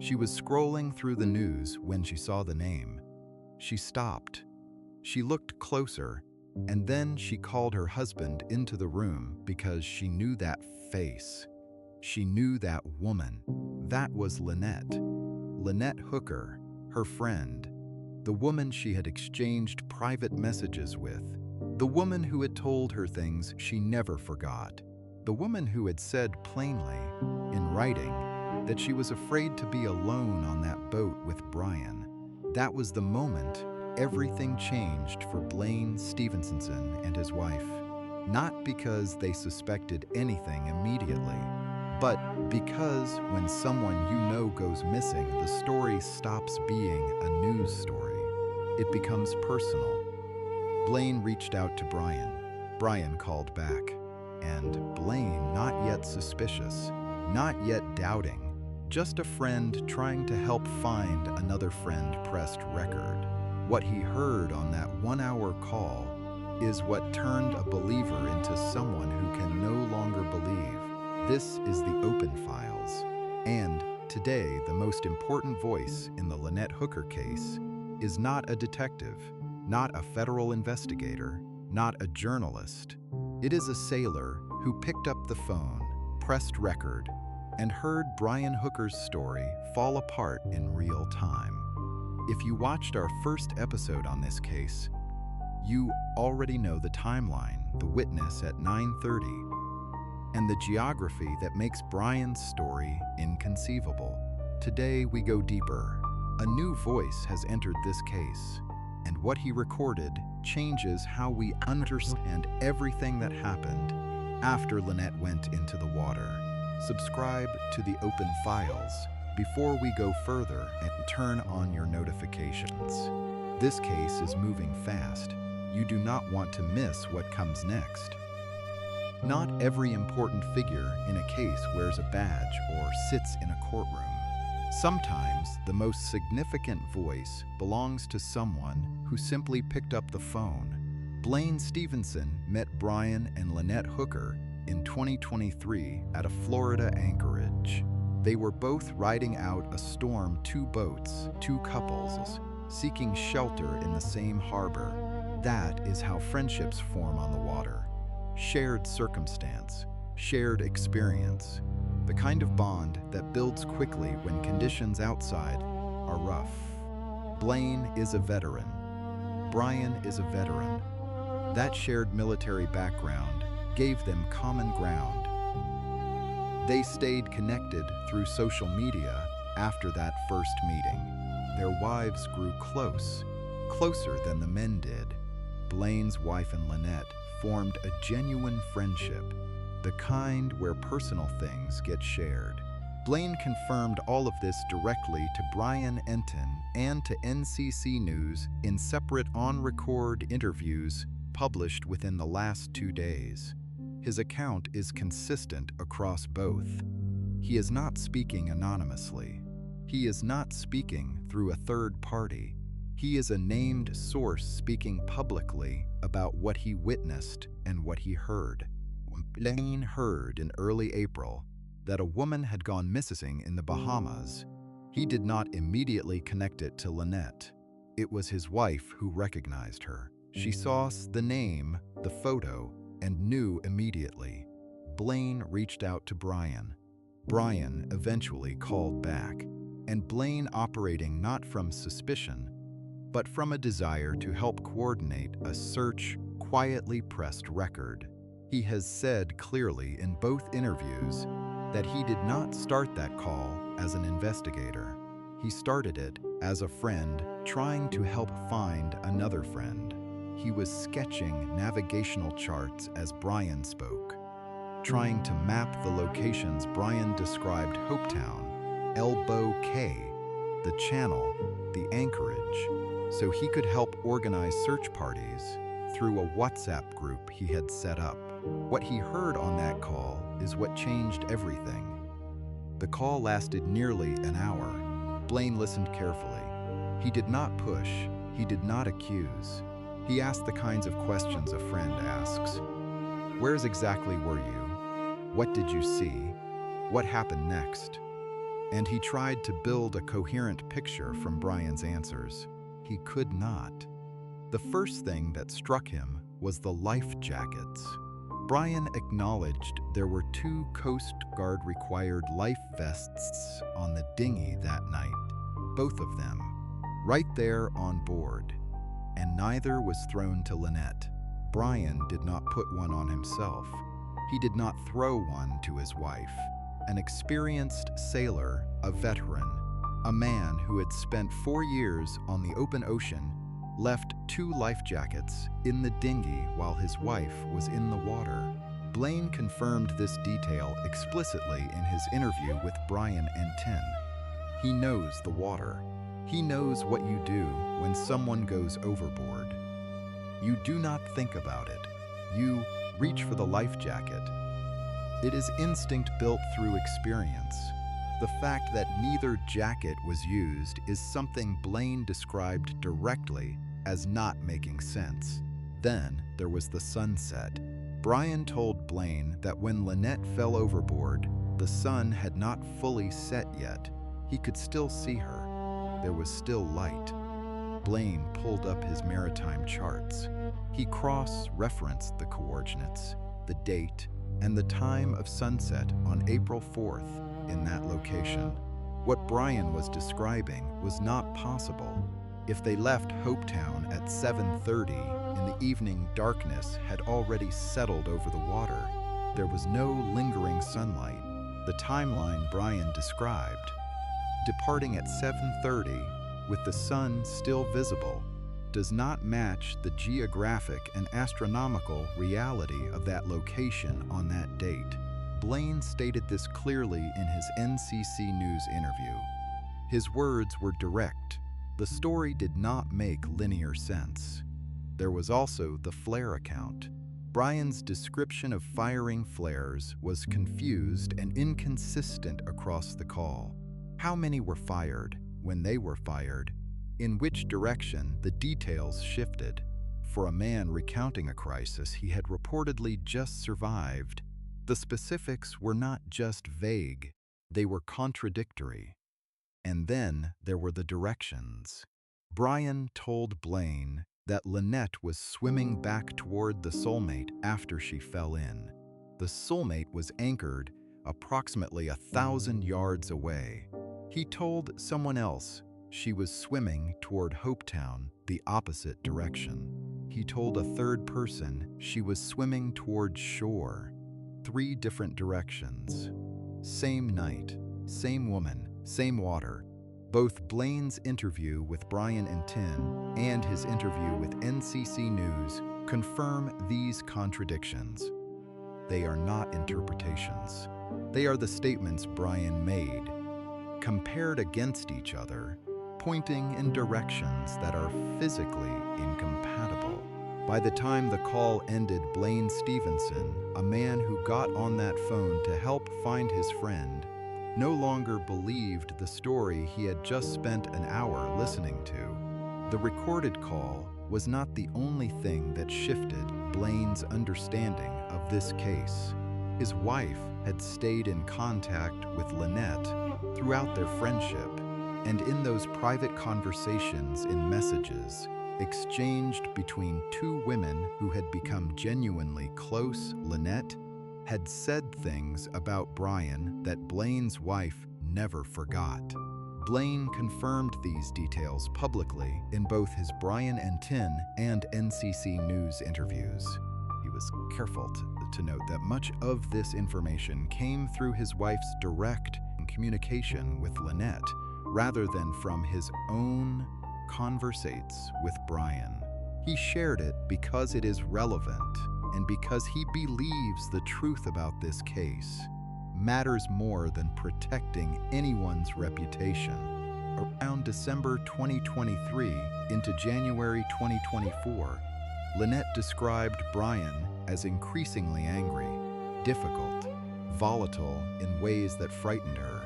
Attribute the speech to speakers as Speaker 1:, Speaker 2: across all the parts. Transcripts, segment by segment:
Speaker 1: She was scrolling through the news when she saw the name. She stopped. She looked closer, and then she called her husband into the room because she knew that face. She knew that woman. That was Lynette. Lynette Hooker, her friend. The woman she had exchanged private messages with. The woman who had told her things she never forgot. The woman who had said plainly, in writing, that she was afraid to be alone on that boat with Brian. That was the moment everything changed for Blaine Stevenson and his wife. Not because they suspected anything immediately, but because when someone you know goes missing, the story stops being a news story. It becomes personal. Blaine reached out to Brian. Brian called back. And Blaine, not yet suspicious, not yet doubting, just a friend trying to help find another friend, pressed record. What he heard on that 1-hour call is what turned a believer into someone who can no longer believe. This is the Open Files. And today, the most important voice in the Lynette Hooker case is not a detective, not a federal investigator, not a journalist. It is a sailor who picked up the phone, pressed record, and heard Brian Hooker's story fall apart in real time. If you watched our first episode on this case, you already know the timeline, the witness at 9:30, and the geography that makes Brian's story inconceivable. Today we go deeper. A new voice has entered this case, and what he recorded changes how we understand everything that happened after Lynette went into the water. Subscribe to the Open Files before we go further and turn on your notifications. This case is moving fast. You do not want to miss what comes next. Not every important figure in a case wears a badge or sits in a courtroom. Sometimes the most significant voice belongs to someone who simply picked up the phone. Blaine Stevenson met Brian and Lynette Hooker in 2023 at a Florida anchorage. They were both riding out a storm, two boats, two couples, seeking shelter in the same harbor. That is how friendships form on the water. Shared circumstance, shared experience. The kind of bond that builds quickly when conditions outside are rough. Blaine is a veteran. Brian is a veteran. That shared military background gave them common ground. They stayed connected through social media after that first meeting. Their wives grew close, closer than the men did. Blaine's wife and Lynette formed a genuine friendship, the kind where personal things get shared. Blaine confirmed all of this directly to Brian Enton and to NCC News in separate on-record interviews published within the last 2 days. His account is consistent across both. He is not speaking anonymously. He is not speaking through a third party. He is a named source speaking publicly about what he witnessed and what he heard. When Blaine heard in early April that a woman had gone missing in the Bahamas, he did not immediately connect it to Lynette. It was his wife who recognized her. She saw the name, the photo, and knew immediately. Blaine reached out to Brian. Brian eventually called back, and Blaine, operating not from suspicion, but from a desire to help coordinate a search, quietly pressed record. He has said clearly in both interviews that he did not start that call as an investigator. He started it as a friend trying to help find another friend. He was sketching navigational charts as Brian spoke, trying to map the locations Brian described: Hopetown, Elbow Cay, the channel, the anchorage, so he could help organize search parties through a WhatsApp group he had set up. What he heard on that call is what changed everything. The call lasted nearly an hour. Blaine listened carefully. He did not push. He did not accuse. He asked the kinds of questions a friend asks. Where's exactly were you? What did you see? What happened next? and he tried to build a coherent picture from Brian's answers. He could not. The first thing that struck him was the life jackets. Brian acknowledged there were 2 Coast Guard-required life vests on the dinghy that night, both of them, right there on board, and neither was thrown to Lynette. Brian did not put one on himself. He did not throw one to his wife. An experienced sailor, a veteran, a man who had spent 4 years on the open ocean, left 2 life jackets in the dinghy while his wife was in the water. Blaine confirmed this detail explicitly in his interview with Brian and Tin. He knows the water. He knows what you do when someone goes overboard. You do not think about it. You reach for the life jacket. It is instinct built through experience. The fact that neither jacket was used is something Blaine described directly as not making sense. Then there was the sunset. Brian told Blaine that when Lynette fell overboard, the sun had not fully set yet. He could still see her. There was still light. Blaine pulled up his maritime charts. He cross-referenced the coordinates, the date, and the time of sunset on April 4th in that location. What Brian was describing was not possible. If they left Hopetown at 7:30 in the evening, darkness had already settled over the water. There was no lingering sunlight. The timeline Brian described, departing at 7:30 with the sun still visible, does not match the geographic and astronomical reality of that location on that date. Blaine stated this clearly in his NCC News interview. His words were direct. The story did not make linear sense. There was also the flare account. Brian's description of firing flares was confused and inconsistent across the call. How many were fired, when they were fired, in which direction the details shifted. For a man recounting a crisis he had reportedly just survived, the specifics were not just vague, they were contradictory. And then there were the directions. Brian told Blaine that Lynette was swimming back toward the Soulmate after she fell in. The Soulmate was anchored approximately 1,000 yards away. He told someone else she was swimming toward Hopetown, the opposite direction. He told a third person she was swimming toward shore. 3 different directions. Same night, same woman, same water. Both Blaine's interview with Brian and Tin and his interview with NCC News confirm these contradictions. They are not interpretations. They are the statements Brian made, compared against each other, pointing in directions that are physically incompatible. By the time the call ended, Blaine Stevenson, a man who got on that phone to help find his friend, no longer believed the story he had just spent an hour listening to. The recorded call was not the only thing that shifted Blaine's understanding of this case. His wife had stayed in contact with Lynette throughout their friendship, and in those private conversations in messages exchanged between 2 women who had become genuinely close, Lynette had said things about Brian that Blaine's wife never forgot. Blaine confirmed these details publicly in both his Brian and Tin and NCC News interviews. He was careful to note that much of this information came through his wife's direct communication with Lynette, rather than from his own conversations with Brian. He shared it because it is relevant and because he believes the truth about this case matters more than protecting anyone's reputation. Around December 2023 into January 2024, Lynette described Brian as increasingly angry, difficult, volatile in ways that frightened her.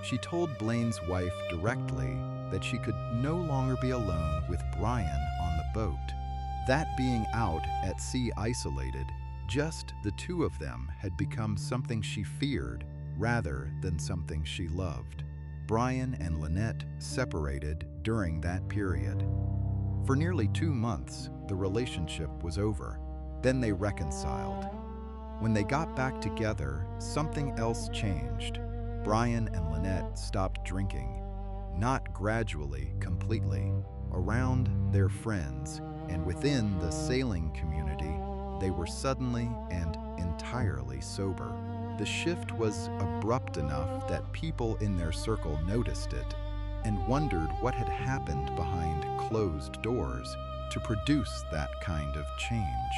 Speaker 1: She told Blaine's wife directly that she could no longer be alone with Brian on the boat. That being out at sea isolated, just the 2 of them had become something she feared rather than something she loved. Brian and Lynette separated during that period. For nearly 2 months, the relationship was over. Then they reconciled. When they got back together, something else changed. Brian and Lynette stopped drinking, not gradually, completely. Around their friends and within the sailing community, they were suddenly and entirely sober. The shift was abrupt enough that people in their circle noticed it and wondered what had happened behind closed doors to produce that kind of change.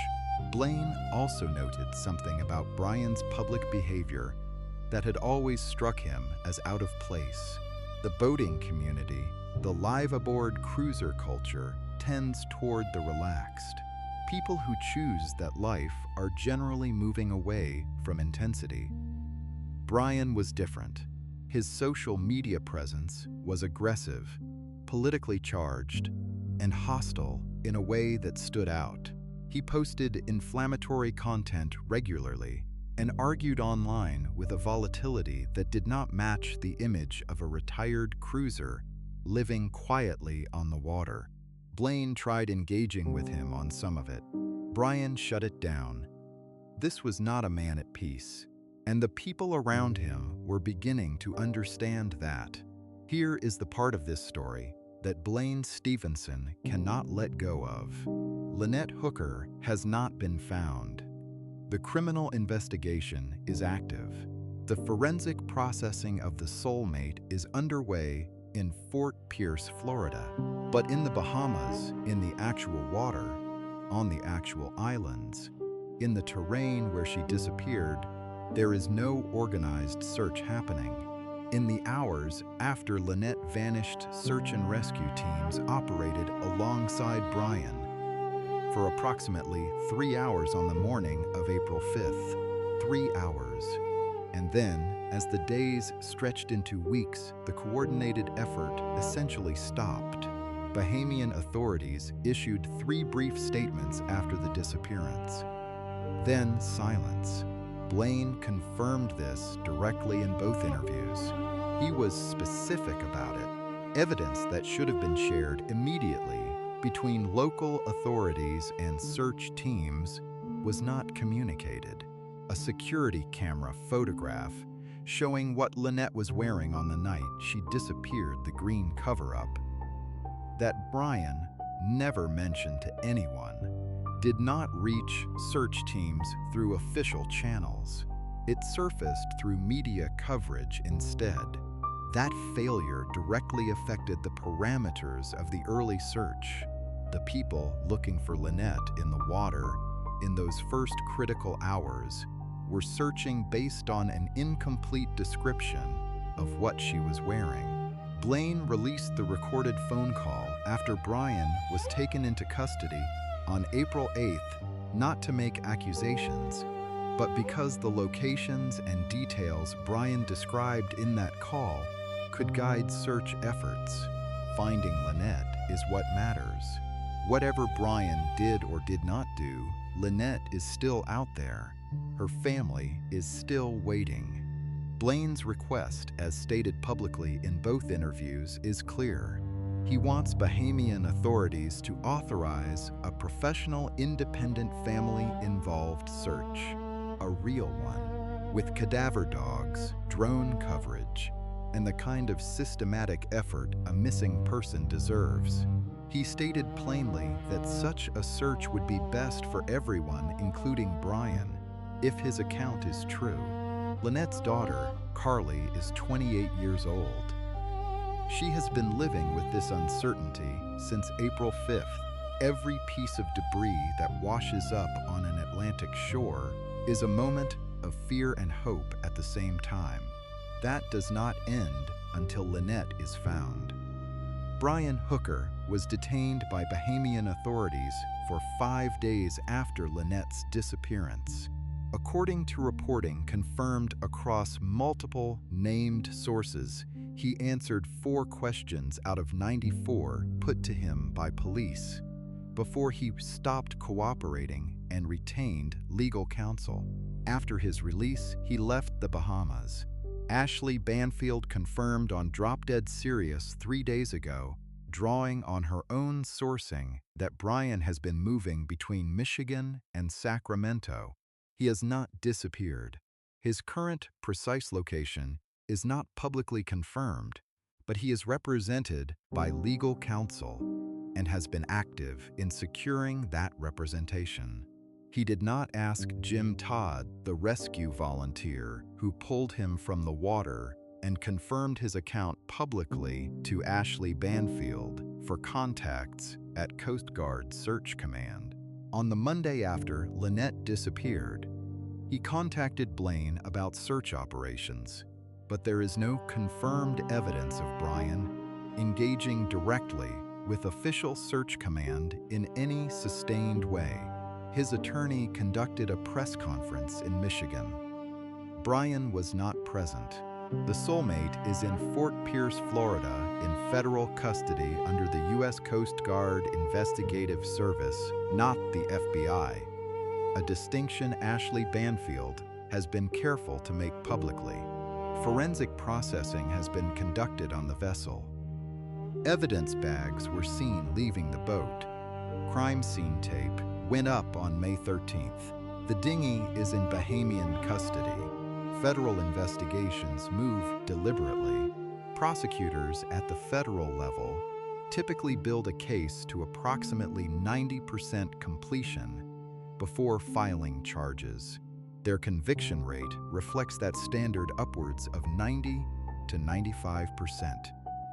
Speaker 1: Blaine also noted something about Brian's public behavior that had always struck him as out of place. The boating community, the live-aboard cruiser culture, tends toward the relaxed. People who choose that life are generally moving away from intensity. Brian was different. His social media presence was aggressive, politically charged, and hostile in a way that stood out. He posted inflammatory content regularly and argued online with a volatility that did not match the image of a retired cruiser living quietly on the water. Blaine tried engaging with him on some of it. Brian shut it down. This was not a man at peace, and the people around him were beginning to understand that. Here is the part of this story that Blaine Stevenson cannot let go of. Lynette Hooker has not been found. The criminal investigation is active. The forensic processing of the soulmate is underway in Fort Pierce, Florida. But in the Bahamas, in the actual water, on the actual islands, in the terrain where she disappeared, there is no organized search happening. In the hours after Lynette vanished, search and rescue teams operated alongside Brian for approximately 3 hours on the morning of April 5th. 3 hours. And then, as the days stretched into weeks, the coordinated effort essentially stopped. Bahamian authorities issued 3 brief statements after the disappearance. Then silence. Blaine confirmed this directly in both interviews. He was specific about it. Evidence that should have been shared immediately between local authorities and search teams was not communicated. A security camera photograph showing what Lynette was wearing on the night she disappeared, the green cover-up, that Brian never mentioned to anyone, did not reach search teams through official channels. It surfaced through media coverage instead. That failure directly affected the parameters of the early search. The people looking for Lynette in the water in those first critical hours were searching based on an incomplete description of what she was wearing. Blaine released the recorded phone call after Brian was taken into custody on April 8th, not to make accusations, but because the locations and details Brian described in that call could guide search efforts. Finding Lynette is what matters. Whatever Brian did or did not do, Lynette is still out there. Her family is still waiting. Blaine's request, as stated publicly in both interviews, is clear. He wants Bahamian authorities to authorize a professional, independent, family-involved search, a real one, with cadaver dogs, drone coverage, and the kind of systematic effort a missing person deserves. He stated plainly that such a search would be best for everyone, including Brian, if his account is true. Lynette's daughter, Carly, is 28 years old. She has been living with this uncertainty since April 5th. Every piece of debris that washes up on an Atlantic shore is a moment of fear and hope at the same time. That does not end until Lynette is found. Brian Hooker was detained by Bahamian authorities for 5 days after Lynette's disappearance. According to reporting confirmed across multiple named sources, he answered 4 questions out of 94 put to him by police before he stopped cooperating and retained legal counsel. After his release, he left the Bahamas. Ashley Banfield confirmed on Drop Dead Serious 3 days ago, drawing on her own sourcing, that Brian has been moving between Michigan and Sacramento. He has not disappeared. His current precise location is not publicly confirmed, but he is represented by legal counsel and has been active in securing that representation. He did not ask Jim Todd, the rescue volunteer who pulled him from the water, and confirmed his account publicly to Ashley Banfield for contacts at Coast Guard Search Command. On the Monday after Lynette disappeared, he contacted Blaine about search operations, but there is no confirmed evidence of Brian engaging directly with official search command in any sustained way. His attorney conducted a press conference in Michigan. Brian was not present. The soulmate is in Fort Pierce, Florida, in federal custody under the U.S. Coast Guard Investigative Service, not the FBI, a distinction Ashley Banfield has been careful to make publicly. Forensic processing has been conducted on the vessel. Evidence bags were seen leaving the boat. Crime scene tape went up on May 13th. The dinghy is in Bahamian custody. Federal investigations move deliberately. Prosecutors at the federal level typically build a case to approximately 90% completion before filing charges. Their conviction rate reflects that standard upwards of 90 to 95%.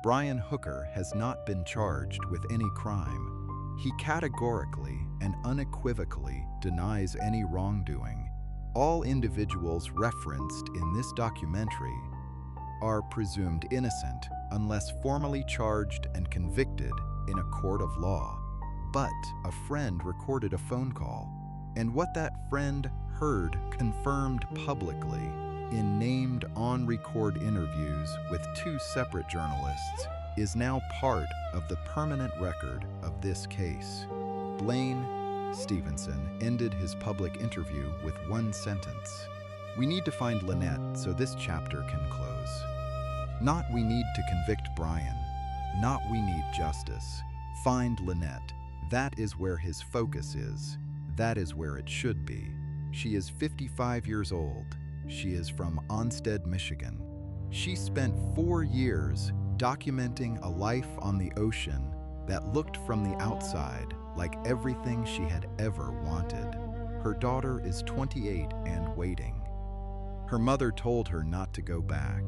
Speaker 1: Brian Hooker has not been charged with any crime. He categorically and unequivocally denies any wrongdoing. All individuals referenced in this documentary are presumed innocent unless formally charged and convicted in a court of law. But a friend recorded a phone call, and what that friend heard confirmed publicly in named on-record interviews with 2 separate journalists is now part of the permanent record of this case. Blaine Stevenson ended his public interview with one sentence: "We need to find Lynette so this chapter can close. Not we need to convict Brian, not we need justice. Find Lynette. That is where his focus is. That is where it should be. She is 55 years old. She is from Onstead, Michigan. She spent 4 years documenting a life on the ocean that looked from the outside like everything she had ever wanted. Her daughter is 28 and waiting. Her mother told her not to go back,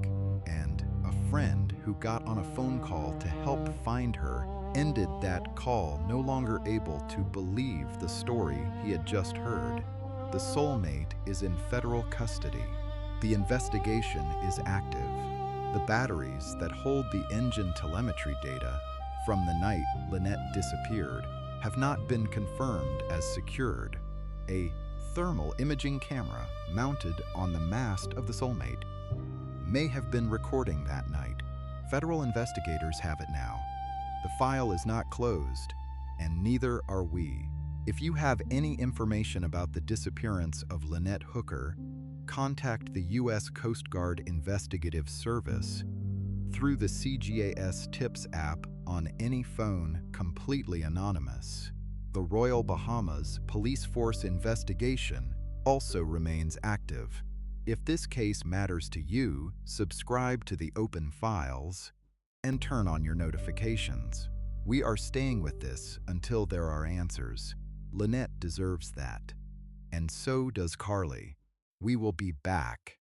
Speaker 1: and a friend who got on a phone call to help find her ended that call no longer able to believe the story he had just heard. The soulmate is in federal custody. The investigation is active. The batteries that hold the engine telemetry data from the night Lynette disappeared have not been confirmed as secured. A thermal imaging camera mounted on the mast of the soulmate may have been recording that night. Federal investigators have it now. The file is not closed, and neither are we. If you have any information about the disappearance of Lynette Hooker, contact the U.S. Coast Guard Investigative Service through the CGAS Tips app on any phone, completely anonymous. The Royal Bahamas Police Force investigation also remains active. If this case matters to you, subscribe to the open files and turn on your notifications. We are staying with this until there are answers. Lynette deserves that. And so does Carly. We will be back.